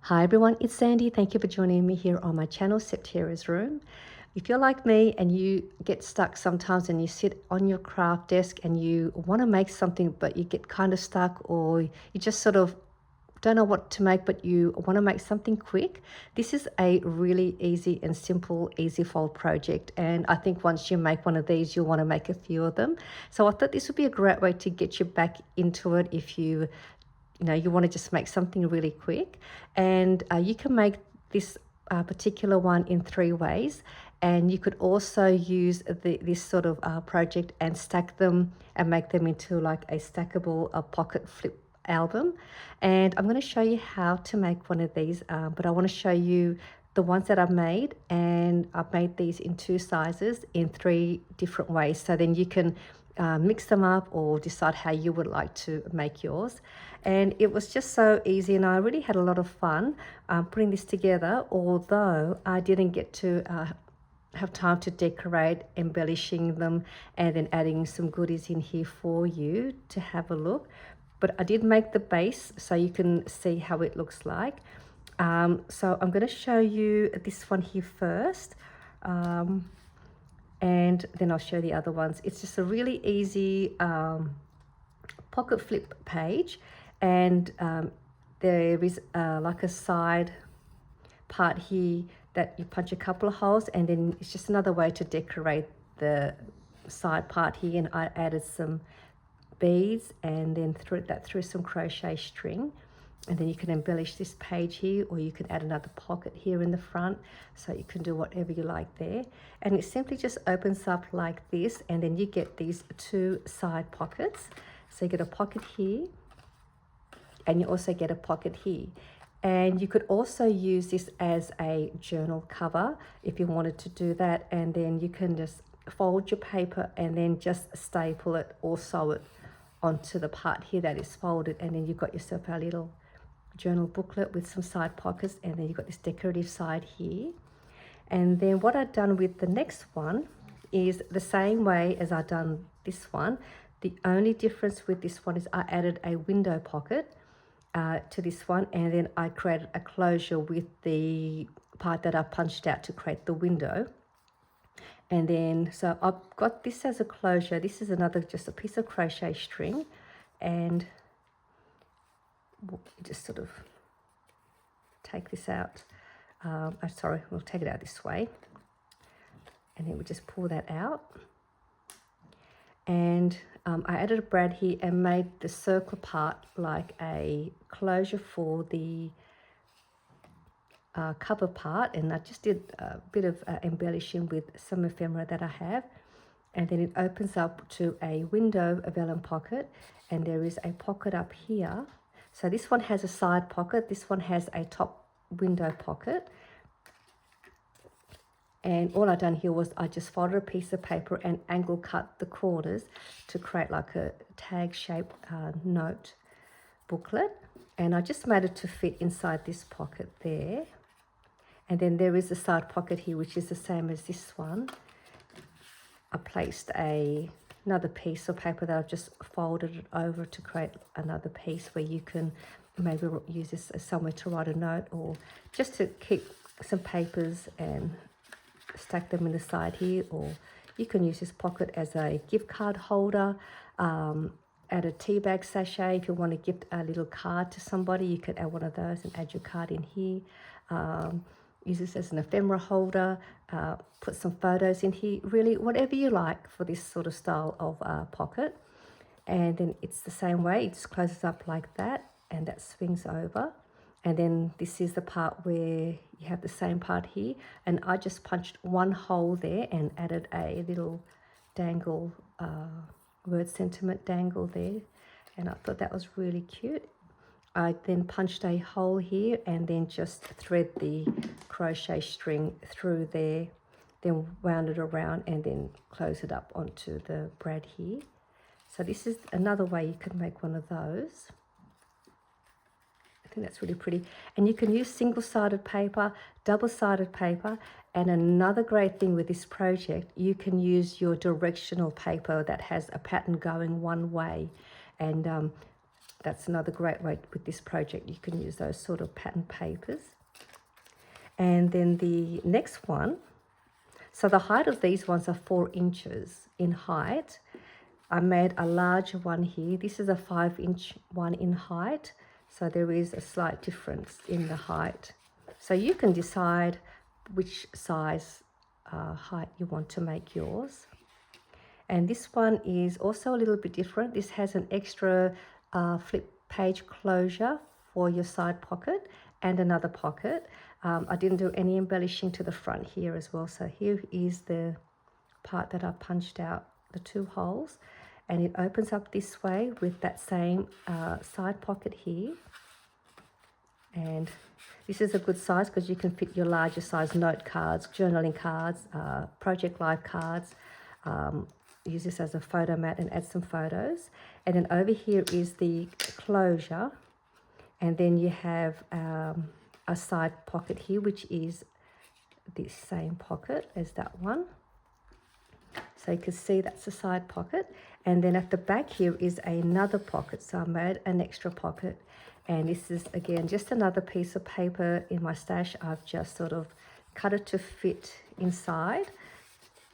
Hi everyone, it's Sandy. Thank you for joining me here on my channel, Septira's Room. If you're like me and you get stuck sometimes and you sit on your craft desk and you want to make something but you get kind of stuck, or you just sort of don't know what to make but you want to make something quick, this is a really easy and simple easy fold project, and I think once you make one of these you'll want to make a few of them. So I thought this would be a great way to get you back into it if you want to just make something really quick. And you can make this particular one in 3 ways, and you could also use this sort of project and stack them and make them into like a stackable pocket flip album. And I'm going to show you how to make one of these, but I want to show you the ones that I've made, and I've made these in 2 sizes in 3 different ways, so then you can mix them up or decide how you would like to make yours. And it was just so easy, and I really had a lot of fun putting this together, although I didn't get to have time to decorate, embellishing them and then adding some goodies in here for you to have a look. But I did make the base so you can see how it looks like. So I'm going to show you this one here first, and then I'll show the other ones. It's just a really easy pocket flip page, and there is like a side part here that you punch a couple of holes, and then it's just another way to decorate the side part here. And I added some beads and then through some crochet string, and then you can embellish this page here, or you can add another pocket here in the front, so you can do whatever you like there. And it simply just opens up like this, and then you get these 2 side pockets. So you get a pocket here, and you also get a pocket here. And you could also use this as a journal cover if you wanted to do that, and then you can just fold your paper and then just staple it or sew it onto the part here that is folded, and then you've got yourself a little journal booklet with some side pockets, and then you've got this decorative side here. And then what I've done with the next one is the same way as I've done this one. The only difference with this one is I added a window pocket to this one, and then I created a closure with the part that I punched out to create the window. And then so I've got this as a closure. This is another, just a piece of crochet string, and just sort of take this out. Sorry, we'll take it out this way, and then we just pull that out. And I added a brad here and made the circle part like a closure for the cover part, and I just did a bit of embellishing with some ephemera that I have. And then it opens up to a window, a vellum pocket, and there is a pocket up here. So this one has a side pocket, this one has a top window pocket. And all I've done here was I just folded a piece of paper and angle cut the corners to create like a tag shape note booklet. And I just made it to fit inside this pocket there. And then there is a side pocket here, which is the same as this one. I placed another piece of paper that I've just folded it over to create another piece where you can maybe use this as somewhere to write a note, or just to keep some papers and stack them in the side here. Or you can use this pocket as a gift card holder, add a tea bag sachet. If you want to gift a little card to somebody, you could add one of those and add your card in here. Use this as an ephemera holder, put some photos in here, really whatever you like for this sort of style of pocket. And then it's the same way, it just closes up like that, and that swings over. And then this is the part where you have the same part here, and I just punched 1 hole there and added a little dangle, word sentiment dangle there, and I thought that was really cute. I then punched a hole here and then just thread the crochet string through there, then wound it around and then close it up onto the brad here. So this is another way you could make one of those. I think that's really pretty. And you can use single-sided paper, double-sided paper, and another great thing with this project, you can use your directional paper that has a pattern going one way. And that's another great way with this project. You can use those sort of pattern papers. And then the next one, so the height of these ones are 4 inches in height. I made a larger one here. This is a 5-inch one in height. So there is a slight difference in the height. So you can decide which size height you want to make yours. And this one is also a little bit different. This has an extra flip page closure for your side pocket and another pocket. I didn't do any embellishing to the front here as well. So here is the part that I punched out the 2 holes, and it opens up this way with that same side pocket here. And this is a good size because you can fit your larger size note cards, journaling cards, project live cards. Use this as a photo mat and add some photos. And then over here is the closure, and then you have a side pocket here, which is the same pocket as that one. So you can see that's the side pocket. And then at the back here is another pocket. So I made an extra pocket. And this is, again, just another piece of paper in my stash. I've just sort of cut it to fit inside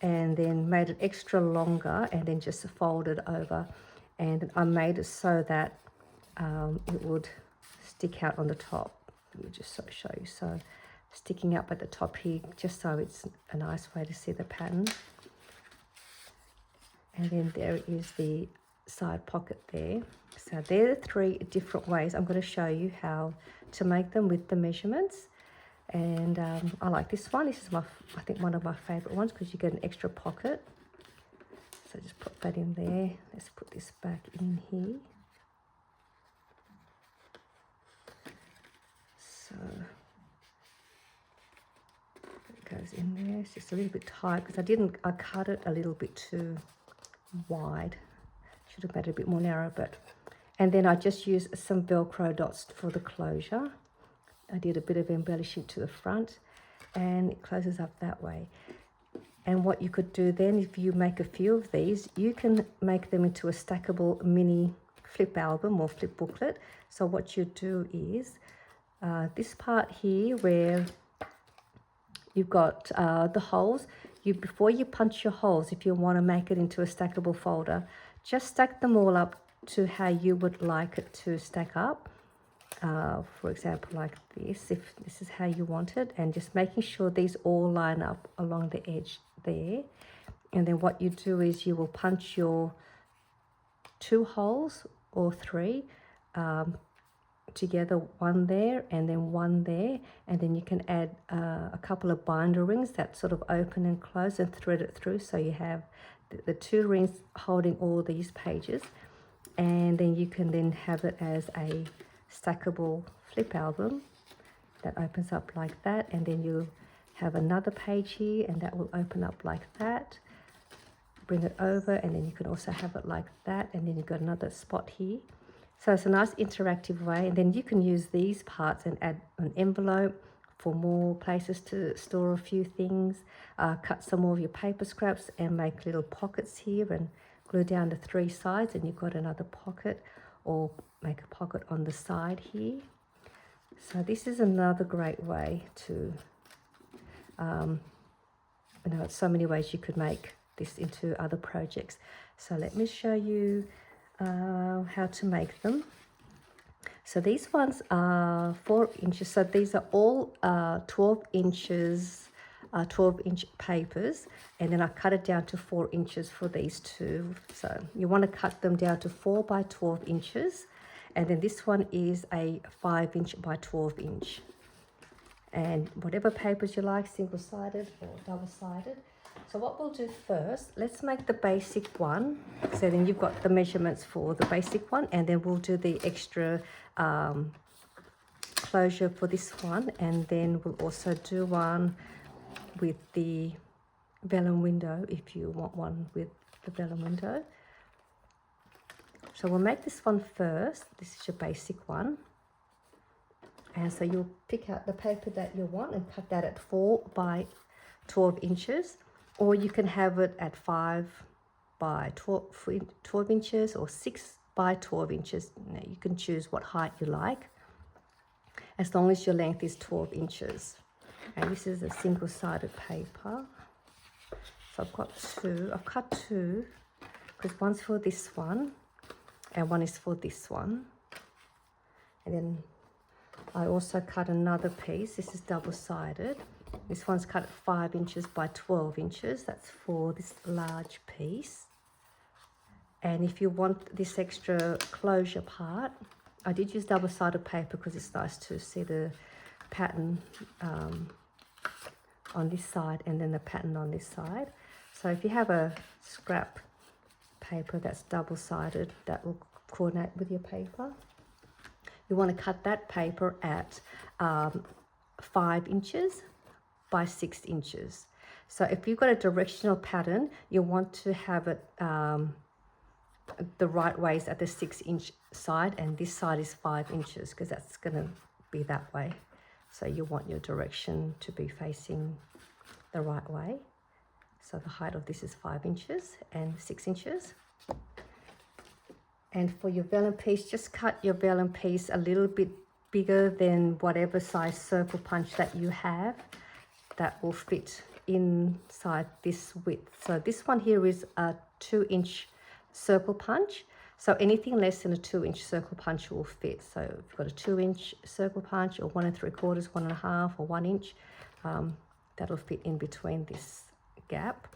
and then made it extra longer and then just folded over. And I made it so that it would stick out on the top. Let me just sort of show you. So sticking up at the top here, just so it's a nice way to see the pattern. And then there is the side pocket there. So there are 3 different ways I'm going to show you how to make them with the measurements. And I like this one. This is I think one of my favorite ones because you get an extra pocket. So just put that in there. Let's put this back in here. So it goes in there. It's just a little bit tight because I cut it a little bit too wide. Should have made it a bit more narrow, but. And then I just used some Velcro dots for the closure. I did a bit of embellishing to the front, and it closes up that way. And what you could do then, if you make a few of these, you can make them into a stackable mini flip album or flip booklet. So what you do is this part here where you've got the holes, before you punch your holes, if you want to make it into a stackable folder, just stack them all up to how you would like it to stack up. For example, like this, if this is how you want it, and just making sure these all line up along the edge there. And then what you do is you will punch your 2 holes or 3 together, one there and then one there, and then you can add a couple of binder rings that sort of open and close and thread it through, so you have the 2 rings holding all these pages. And then you can then have it as a stackable flip album that opens up like that, and then you have another page here and that will open up like that. Bring it over, and then you can also have it like that, and then you've got another spot here. So it's a nice interactive way. And then you can use these parts and add an envelope for more places to store a few things. Cut some more of your paper scraps and make little pockets here and glue down the 3 sides, and you've got another pocket, or make a pocket on the side here. So this is another great way to, so many ways you could make this into other projects. So let me show you how to make them. So these ones are 4 inches. So these are all 12 inches, 12-inch papers, and then I cut it down to 4 inches for these 2. So you want to cut them down to 4 by 12 inches, and then this one is a 5-inch by 12-inch. And whatever papers you like, single-sided or double-sided. So what we'll do first, let's make the basic one. So then you've got the measurements for the basic one, and then we'll do the extra closure for this one, and then we'll also do one with the vellum window if you want one with the vellum window. So we'll make this one first. This is your basic one. And so you'll pick out the paper that you want and cut that at 4 by 12 inches. Or you can have it at 5 by 12 inches or 6 by 12 inches. You can choose what height you like, as long as your length is 12 inches. And this is a single-sided paper. So I've got two. I've cut two because one's for this one and one is for this one. And then I also cut another piece. This is double-sided. This one's cut at 5 inches by 12 inches. That's for this large piece. And if you want this extra closure part, I did use double-sided paper because it's nice to see the pattern on this side and then the pattern on this side. So if you have a scrap paper that's double-sided, that will coordinate with your paper. You want to cut that paper at 5 inches by 6 inches. So if you've got a directional pattern, you want to have it the right ways at the 6-inch side, and this side is 5 inches because that's going to be that way. So you want your direction to be facing the right way. So the height of this is 5 inches and 6 inches. And for your vellum piece, just cut your vellum piece a little bit bigger than whatever size circle punch that you have. That will fit inside this width. So this one here is a 2-inch circle punch. So anything less than a 2-inch circle punch will fit. So if you've got a 2-inch circle punch or 1 3/4, 1 1/2 or 1 inch, that'll fit in between this gap.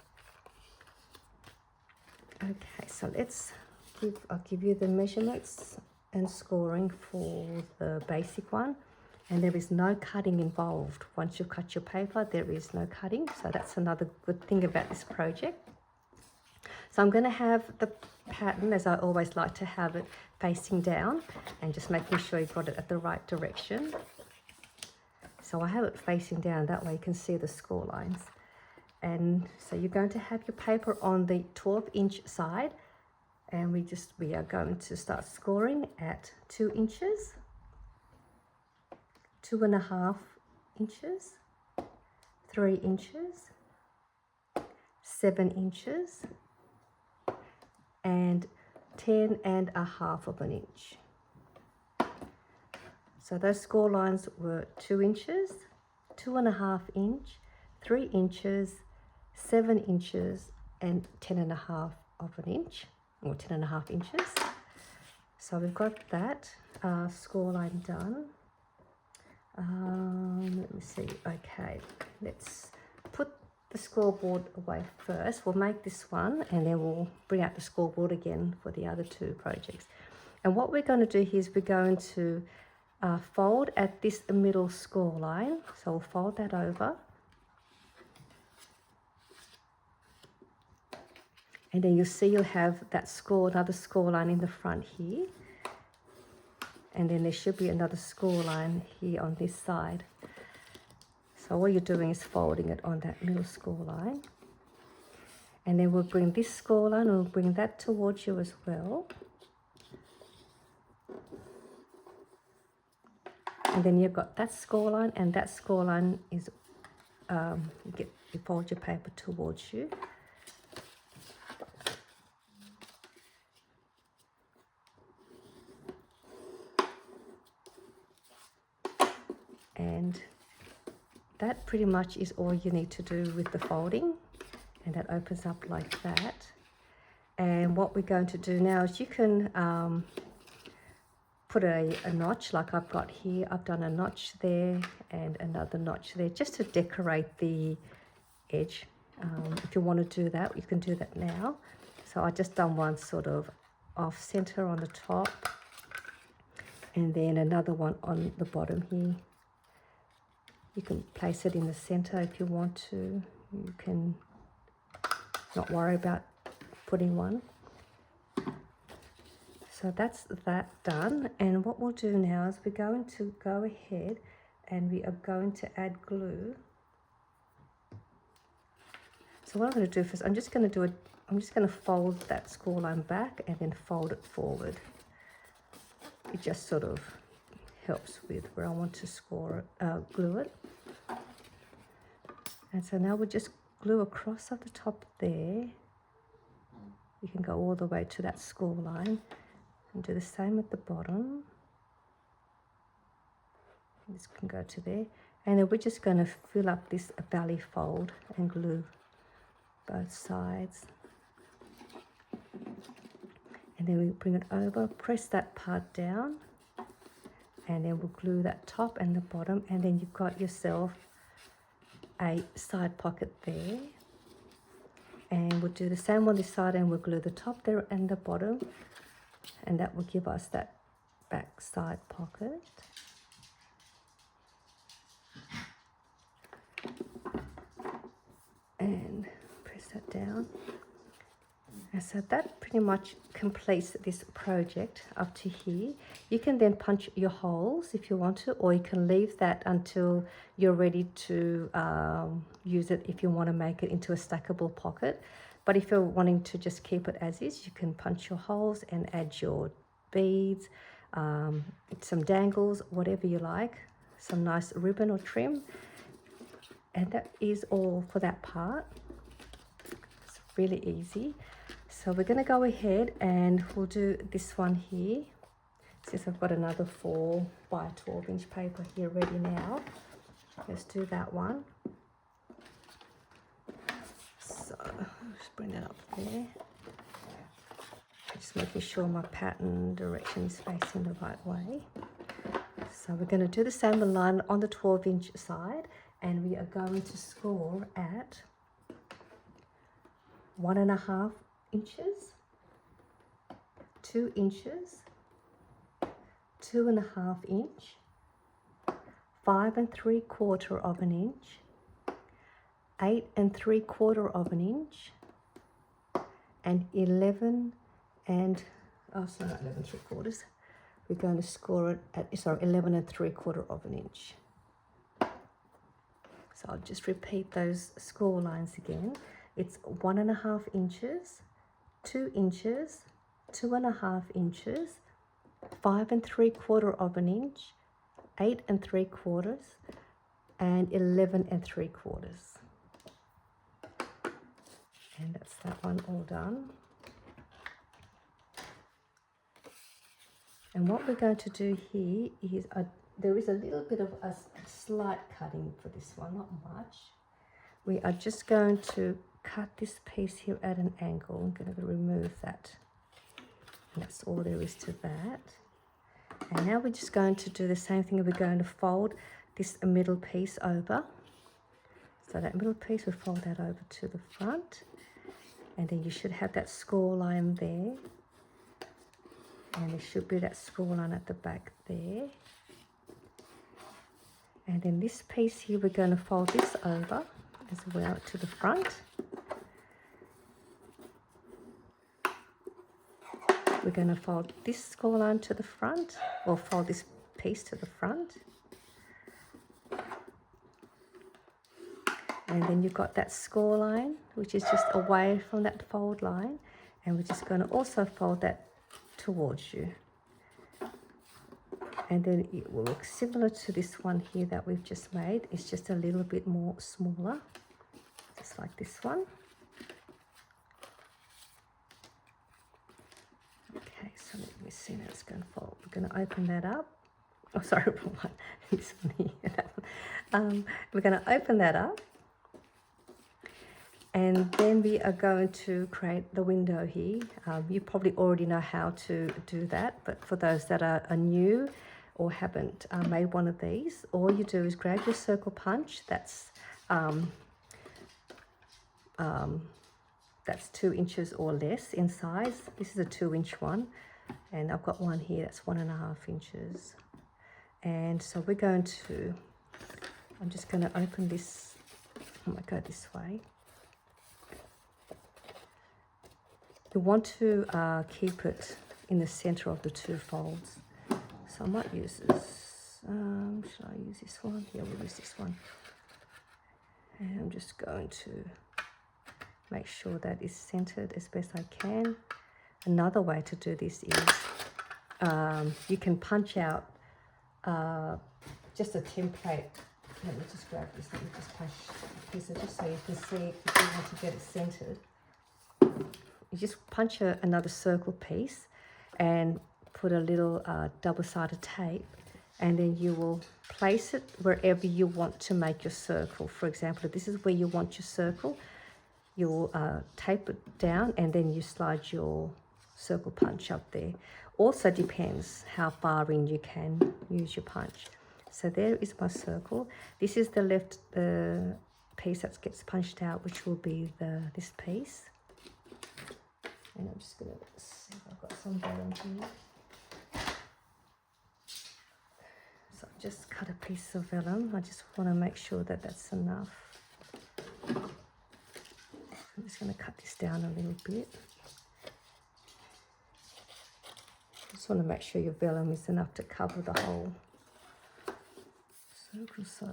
Okay, so I'll give you the measurements and scoring for the basic one. And there is no cutting involved. Once you cut your paper, there is no cutting. So that's another good thing about this project. So I'm going to have the pattern, as I always like to have it, facing down and just making sure you've got it at the right direction. So I have it facing down, that way you can see the score lines. And so you're going to have your paper on the 12-inch side, and we are going to start scoring at 2 inches, 2.5 inches, 3 inches, 7 inches, and 10.5 inches. So those score lines were 2 inches, 2.5 inches, 3 inches, 7 inches, and 10.5 inches, or 10.5 inches. So we've got that score line done. Let me see. Okay, let's put the scoreboard away first. We'll make this one and then we'll bring out the scoreboard again for the other two projects. And what we're going to do here is we're going to fold at this middle score line. So we'll fold that over. And then you'll see you'll have that another score line in the front here. And then there should be another score line here on this side. So what you're doing is folding it on that middle score line. And then we'll bring this score line, we'll bring that towards you as well. And then you've got that score line, and that score line is, you fold your paper towards you. And that pretty much is all you need to do with the folding, and that opens up like that. And what we're going to do now is you can put a notch like I've got here. I've done a notch there and another notch there just to decorate the edge. If you want to do that, you can do that now. So I just done one sort of off center on the top and then another one on the bottom here. You can place it in the center if you want to. You can not worry about putting one. So that's that done. And what we'll do now is we're going to go ahead and we are going to add glue. So what I'm going to do first, I'm just going to fold that score line back and then fold it forward. It just sort of helps with where I want to glue it. And so now we'll just glue across at the top there. You can go all the way to that score line. And do the same at the bottom. This can go to there. And then we're just going to fill up this valley fold and glue both sides. And then we bring it over, press that part down, and then we'll glue that top and the bottom, and then you've got yourself a side pocket there. And we'll do the same on this side, and we'll glue the top there and the bottom, and that will give us that back side pocket. And press that down. And so that pretty much completes this project up to here. You can then punch your holes if you want to, or you can leave that until you're ready to use it if you want to make it into a stackable pocket. But if you're wanting to just keep it as is, you can punch your holes and add your beads, some dangles, whatever you like, some nice ribbon or trim. And that is all for that part. It's really easy. So we're going to go ahead and we'll do this one here. Since I've got another 4 by 12 inch paper here ready now. Let's do that one. So just bring that up there. Just making sure my pattern direction is facing the right way. So we're going to do the same line on the 12 inch side, and we are going to score at 1.5 inches, 2 inches, 2.5 inch, 5 3/4 of an inch, 8 3/4 of an inch, and 11 and not 11 3/4. We're going to score it at 11 3/4 of an inch. So I'll just repeat those score lines again. It's 1.5 inches, 2 inches, 2.5 inches, 5 3/4 of an inch, 8 3/4, and 11 3/4. And that's that one all done. And what we're going to do here is there is a little bit of a slight cutting for this one, not much. We are just going to cut this piece here at an angle. I'm going to remove that. And that's all there is to that. And now we're just going to do the same thing. We're going to fold this middle piece over. So that middle piece, we fold that over to the front. And then you should have that score line there. And there should be that score line at the back there. And then this piece here, we're going to fold this over as well to the front. We're going to fold this score line to the front, or fold this piece to the front. And then you've got that score line, which is just away from that fold line. And we're just going to also fold that towards you. And then it will look similar to this one here that we've just made. It's just a little bit more smaller, just like this one. Okay, so let me see, now it's going to fold. We're going to open that up. Oh, sorry, wrong one. This one here. That one. We're going to open that up. And then we are going to create the window here. You probably already know how to do that, but for those that are new or haven't made one of these, all you do is grab your circle punch. That's 2 inches or less in size. This is a 2 inch one, and I've got one here that's 1.5 inches. And so we're going to, I'm just going to open this. I might go this way. You want to keep it in the center of the 2 folds. So I might use this. Should I use this one? Yeah, we'll use this one. And I'm just going to make sure that it's centered as best I can. Another way to do this is you can punch out just a template. Let me just grab this. Let me just punch a piece of, just so you can see if you want to get it centered. You just punch another circle piece and put a little double-sided tape, and then you will place it wherever you want to make your circle. For example, if this is where you want your circle, you'll tape it down and then you slide your circle punch up there. Also depends how far in you can use your punch. So there is my circle. This is the left piece that gets punched out, which will be this piece. And I'm just going to see if I've got some vellum here. So I've just cut a piece of vellum. I just want to make sure that that's enough. I'm just going to cut this down a little bit. Just want to make sure your vellum is enough to cover the whole circle, so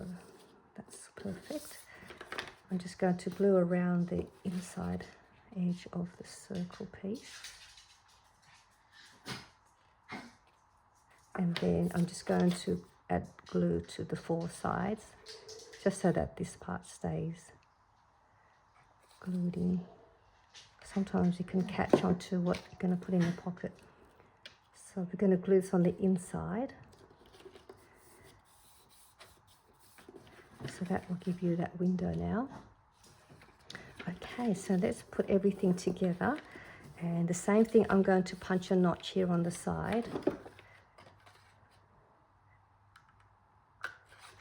that's perfect. I'm just going to glue around the inside edge of the circle piece. And then I'm just going to add glue to the 4 sides, just so that this part stays glued in. Sometimes you can catch onto what you're going to put in your pocket. So we're going to glue this on the inside. So that will give you that window now. Okay, so let's put everything together. And the same thing, I'm going to punch a notch here on the side.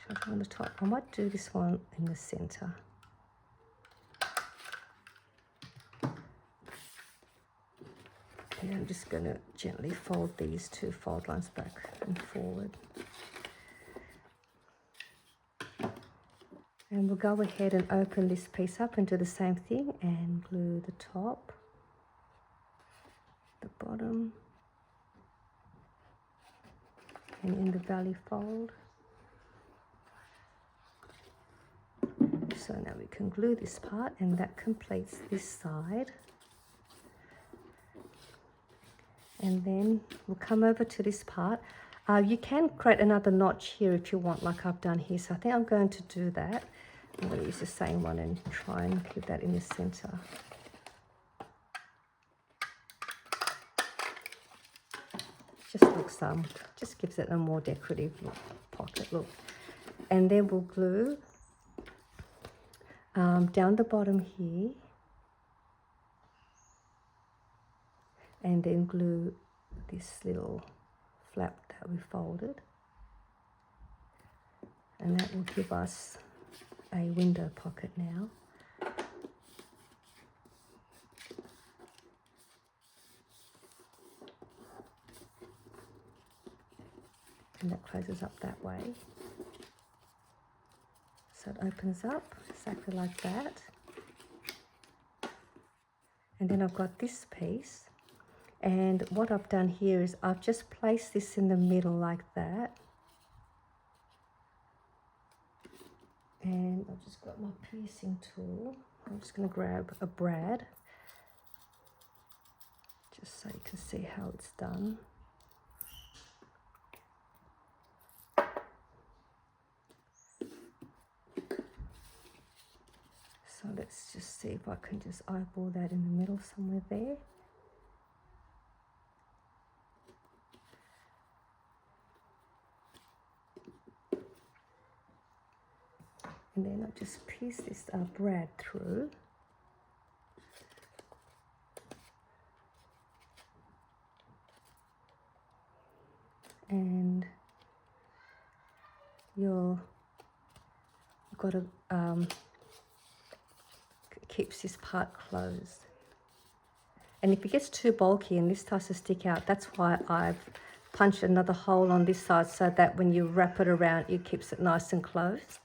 Should I go on the top? I might do this one in the center. And I'm just going to gently fold these 2 fold lines back and forward. And we'll go ahead and open this piece up and do the same thing and glue the top, the bottom, and in the valley fold. So now we can glue this part, and that completes this side. And then we'll come over to this part. You can create another notch here if you want, like I've done here. So I think I'm going to do that. I'm going to use the same one and try and keep that in the center. Just looks just gives it a more decorative look, pocket look. And then we'll glue down the bottom here, and then glue this little flap that we folded, and that will give us a window pocket now. And that closes up that way. So it opens up exactly like that. And then I've got this piece. And what I've done here is I've just placed this in the middle like that. And I've just got my piercing tool. I'm just going to grab a brad, just so you can see how it's done. So let's just see if I can just eyeball that in the middle somewhere there. And then I'll just piece this brad through. And you've got to keeps this part closed. And if it gets too bulky and this starts to stick out, that's why I've punched another hole on this side, so that when you wrap it around, it keeps it nice and closed.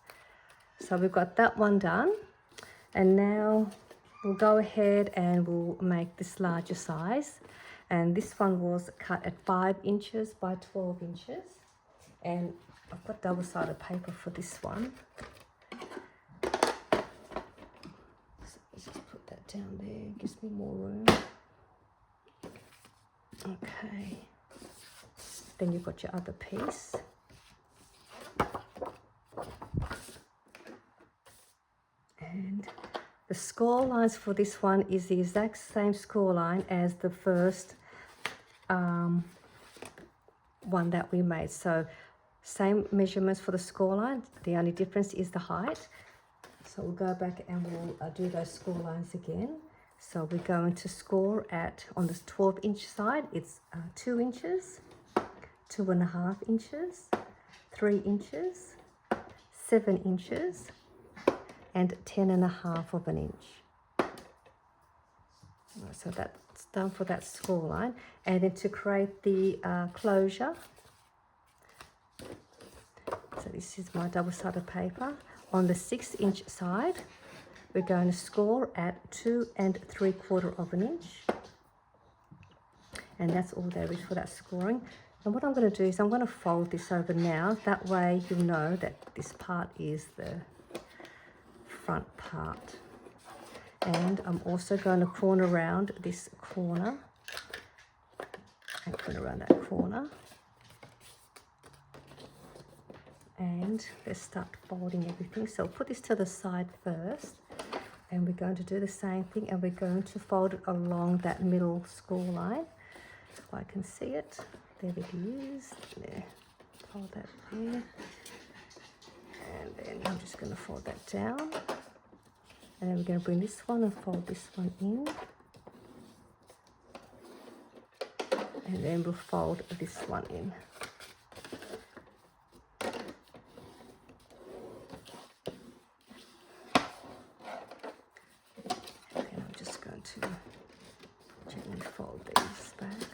So we've got that one done, and now we'll go ahead and we'll make this larger size. And this one was cut at 5 inches by 12 inches, and I've got double-sided paper for this one. So let's just put that down there, it gives me more room. Okay, then you've got your other piece. And the score lines for this one is the exact same score line as the first one that we made. So same measurements for the score line, the only difference is the height. So we'll go back and we'll do those score lines again. So we're going to score at, on this 12-inch side, it's 2 inches, 2.5 inches, 3 inches, 7 inches, and 10.5 of an inch. So that's done for that score line. And then to create the closure, so this is my double-sided paper. On the 6-inch side, we're going to score at 2 3/4 of an inch. And that's all there is for that scoring. And what I'm going to do is I'm going to fold this over now. That way you'll know that this part is the front part. And I'm also going to corner around this corner. And corner around that corner. And let's start folding everything. So I'll put this to the side first, and we're going to do the same thing, and we're going to fold it along that middle score line. If I can see it, there it is. There, fold that there, and then I'm just going to fold that down, and then we're going to bring this one and fold this one in, and then we'll fold this one in. To gently fold these back.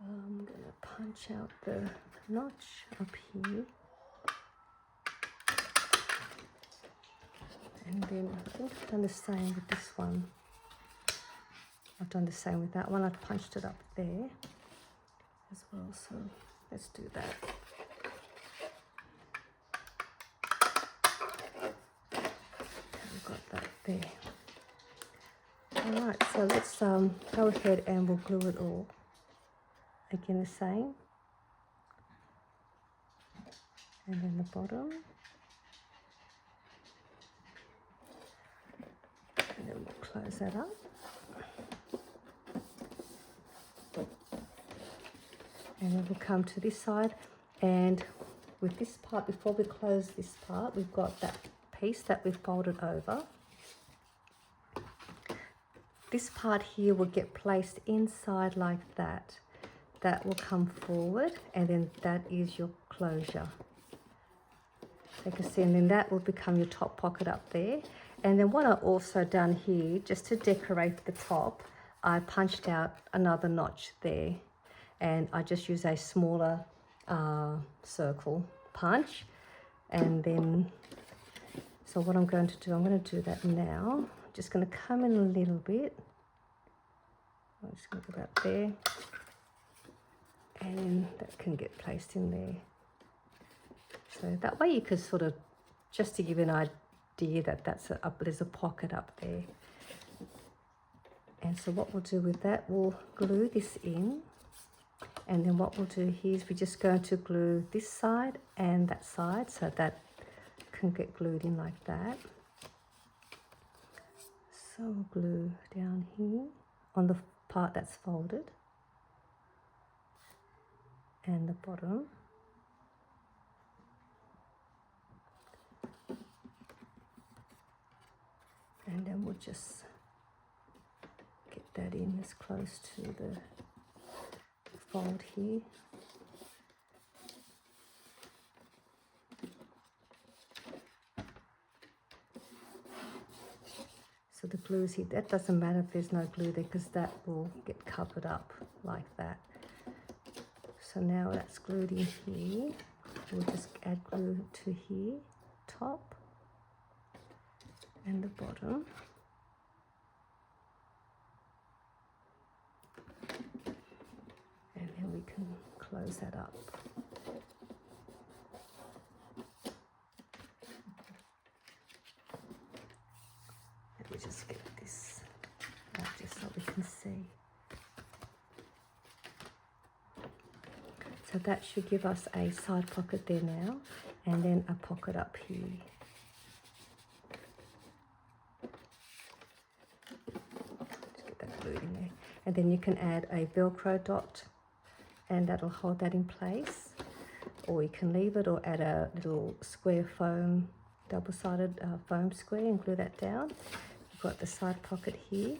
I'm going to punch out the notch up here, and then I think I've done the same with this one. I've done the same with that one. I've punched it up there as well, so let's do that. There. Alright, so let's go ahead and we'll glue it all. Again the same. And then the bottom. And then we'll close that up. And then we'll come to this side, and with this part, before we close this part, we've got that piece that we've folded over. This part here will get placed inside like that. That will come forward, and then that is your closure. So you can see, and then that will become your top pocket up there. And then what I've also done here, just to decorate the top, I punched out another notch there, and I just use a smaller circle punch. And then, so what I'm going to do, I'm going to do that now. Just going to come in a little bit. I'm just going to go about there, and that can get placed in there. So that way you could sort of, just to give you an idea that there's a pocket up there. And so what we'll do with that, we'll glue this in, and then what we'll do here is we're just going to glue this side and that side, so that can get glued in like that. So we'll glue down here on the part that's folded, and the bottom. And then we'll just get that in as close to the fold here. So the glue's here, that doesn't matter if there's no glue there, because that will get covered up like that. So now that's glued in here. We'll just add glue to here, top and the bottom. And then we can close that up. Let me just get this out just so we can see. So that should give us a side pocket there now, and then a pocket up here. Just get that glued in there. then you can add a Velcro dot and that'll hold that in place, or you can leave it or add a little square foam, double-sided foam square and glue that down. You've got the side pocket here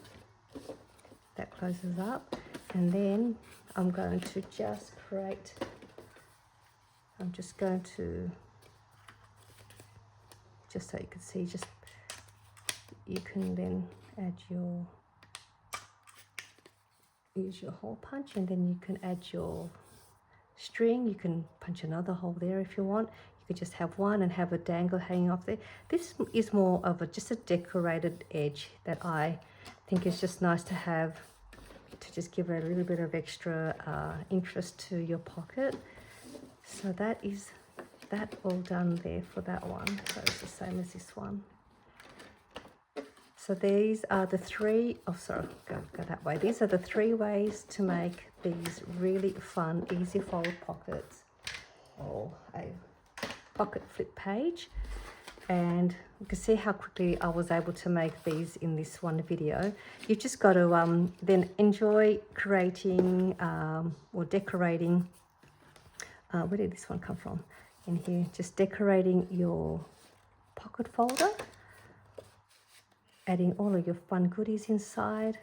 that closes up, and then I'm going to just create, I'm just going to, just so you can see, just you can then add your, use your hole punch, and then you can add your string. You can punch another hole there if you want. You could just have one and have a dangle hanging off there. This is more of a just a decorated edge that I think is just nice to have, to just give it a little bit of extra interest to your pocket. So that is that all done there for that one. So it's the same as this one. So these are the three, oh sorry, go that way. These are the 3 ways to make these really fun, easy fold pockets, or a pocket flip page. And you can see how quickly I was able to make these in this one video. You've just got to then enjoy creating or decorating, where did this one come from? In here, just decorating your pocket folder, adding all of your fun goodies inside.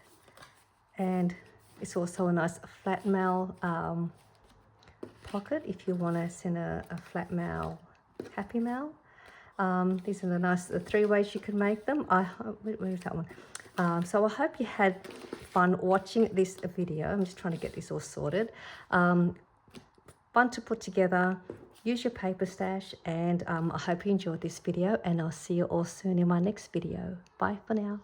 And it's also a nice flat mail pocket if you want to send a flat mail happy mail. These are the nice 3 ways you can make them. Where's that one? So I hope you had fun watching this video. I'm just trying to get this all sorted. Fun to put together. Use your paper stash, and I hope you enjoyed this video, and I'll see you all soon in my next video. Bye for now.